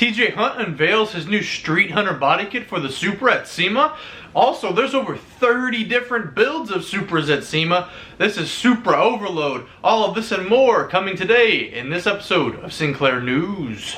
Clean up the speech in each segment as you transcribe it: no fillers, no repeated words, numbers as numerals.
TJ Hunt unveils his new Street Hunter body kit for the Supra at SEMA. Also, there's over 30 different builds of Supras at SEMA. This is Supra Overload. All of this and more coming today in this episode of Sinclair News.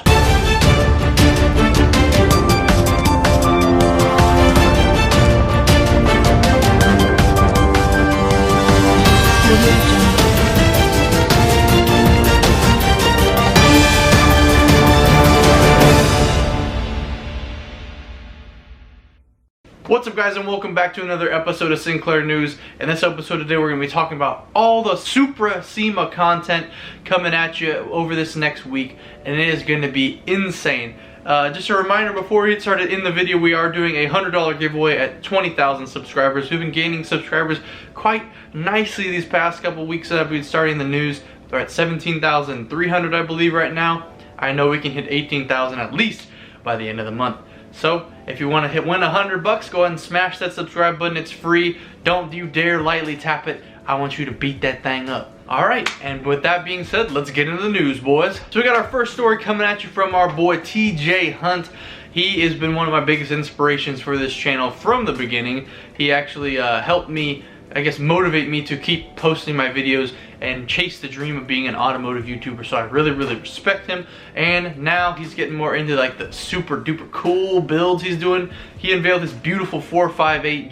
What's up, guys, and welcome back to another episode of Sinclair News. In this episode today, we're going to be talking about all the Supra SEMA content coming at you over this next week, and it is going to be insane. Just a reminder before we get started in the video, we are doing a $100 giveaway at 20,000 subscribers. We've been gaining subscribers quite nicely these past couple weeks that I've been starting the news. We're at 17,300, I believe, right now. I know we can hit 18,000 at least by the end of the month. So, if you want to win $100, go ahead and smash that subscribe button. It's free. Don't you dare lightly tap it. I want you to beat that thing up. Alright, and with that being said, let's get into the news, boys. So we got our first story coming at you from our boy TJ Hunt. He has been one of my biggest inspirations for this channel from the beginning. He actually helped me, I guess, motivate me to keep posting my videos and chase the dream of being an automotive YouTuber. So I really respect him. And now he's getting more into like the super duper cool builds he's doing. He unveiled this beautiful 458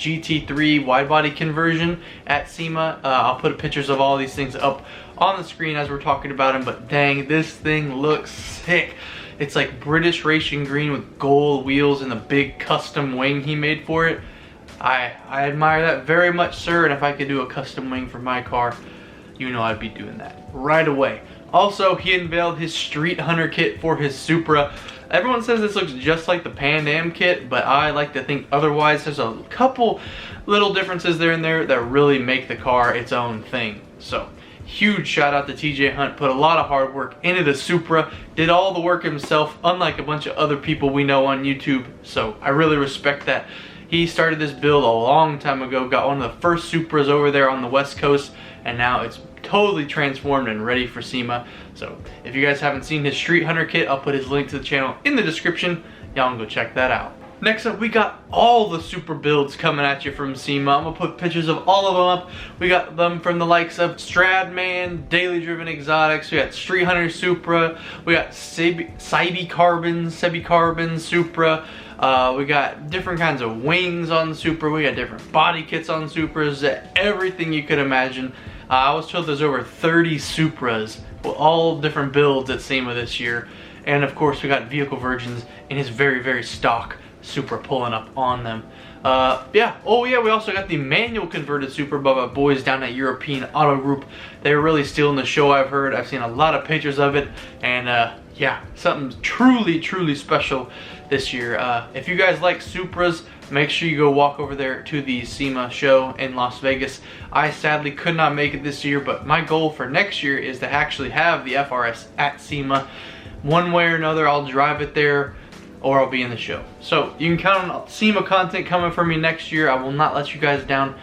GT3 wide body conversion at SEMA. I'll put pictures of all these things up on the screen as we're talking about him, but dang, this thing looks sick. It's like British racing green with gold wheels and the big custom wing he made for it. I admire that very much, sir, and if I could do a custom wing for my car, you know I'd be doing that right away. Also, he unveiled his Street Hunter kit for his Supra. Everyone says this looks just like the Pan Am kit, but I like to think otherwise. There's a couple little differences there and there that really make the car its own thing. So, huge shout out to TJ Hunt. Put a lot of hard work into the Supra. Did all the work himself, unlike a bunch of other people we know on YouTube. So, I really respect that. He started this build a long time ago, got one of the first Supras over there on the West Coast, and now it's totally transformed and ready for SEMA. So if you guys haven't seen his Street Hunter kit, I'll put his link to the channel in the description. Y'all can go check that out. Next up, we got all the Supra builds coming at you from SEMA. I'm going to put pictures of all of them up. We got them from the likes of Stradman, Daily Driven Exotics. We got Street Hunter Supra. We got Sebi Carbon Supra. We got different kinds of wings on the Supra. We got different body kits on Supras. Everything you could imagine. I was told there's over 30 Supras with all different builds at SEMA this year. And of course, we got vehicle versions in his very stock Supra pulling up on them. Yeah. Oh yeah, we also got the manual converted Supra by my boys down at European Auto Group. They're really stealing the show, I've heard. I've seen a lot of pictures of it, and yeah, something truly special this year. If you guys like Supras, make sure you go walk over there to the SEMA show in Las Vegas. I sadly could not make it this year, but my goal for next year is to actually have the FRS at SEMA. One way or another, I'll drive it there, or I'll be in the show. So you can count on SEMA content coming from me next year. I will not let you guys down.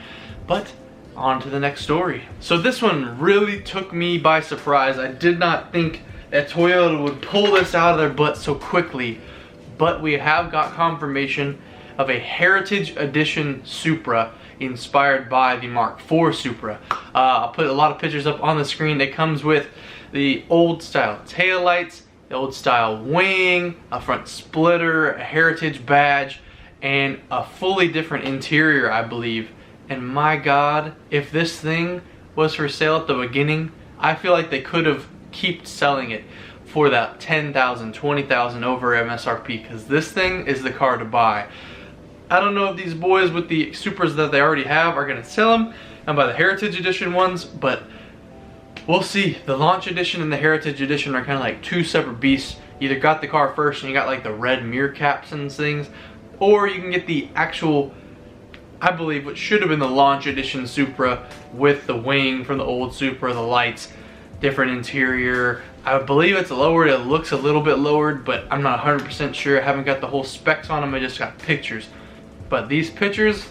But on to the next story. So this one really took me by surprise. I did not think that Toyota would pull this out of their butt so quickly. But we have got confirmation of a Heritage Edition Supra inspired by the Mk5 Supra. I'll put a lot of pictures up on the screen. It comes with the old style taillights, the old style wing, a front splitter, a Heritage badge, and a fully different interior, I believe. And my God, if this thing was for sale at the beginning, I feel like they could have kept selling it for that 10,000, 20,000 over MSRP, because this thing is the car to buy. I don't know if these boys with the Supras that they already have are going to sell them and buy the Heritage Edition ones, but we'll see. The Launch Edition and the Heritage Edition are kind of like two separate beasts. You either got the car first and you got like the red mirror caps and things, or you can get the actual, I believe, what should have been the Launch Edition Supra with the wing from the old Supra, the lights, different interior. I believe it's lowered. It looks a little bit lowered, but I'm not 100% sure. I haven't got the whole specs on them. I just got pictures. But these pictures,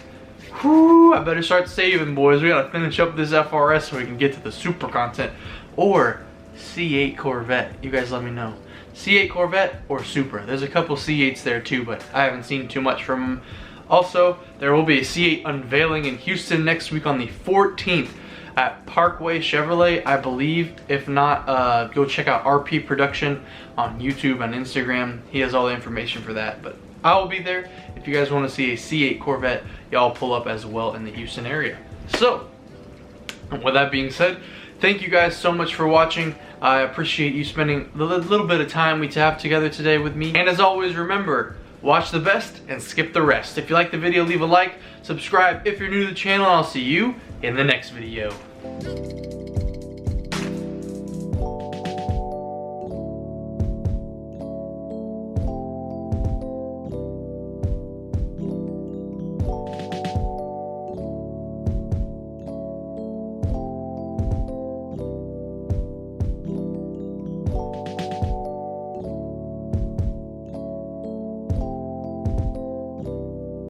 whew, I better start saving, boys. We gotta finish up this FRS so we can get to the Supra content. Or C8 Corvette. You guys let me know. C8 Corvette or Supra. There's a couple C8s there too, but I haven't seen too much from them. Also, there will be a C8 unveiling in Houston next week on the 14th at Parkway Chevrolet, I believe. If not, go check out RP Production on YouTube and Instagram. He has all the information for that, but I will be there. If you guys want to see a C8 Corvette, y'all pull up as well in the Houston area. So, with that being said, thank you guys so much for watching. I appreciate you spending the little bit of time we have together today with me. And as always, remember, watch the best and skip the rest. If you like the video, leave a like, subscribe if you're new to the channel, and I'll see you in the next video.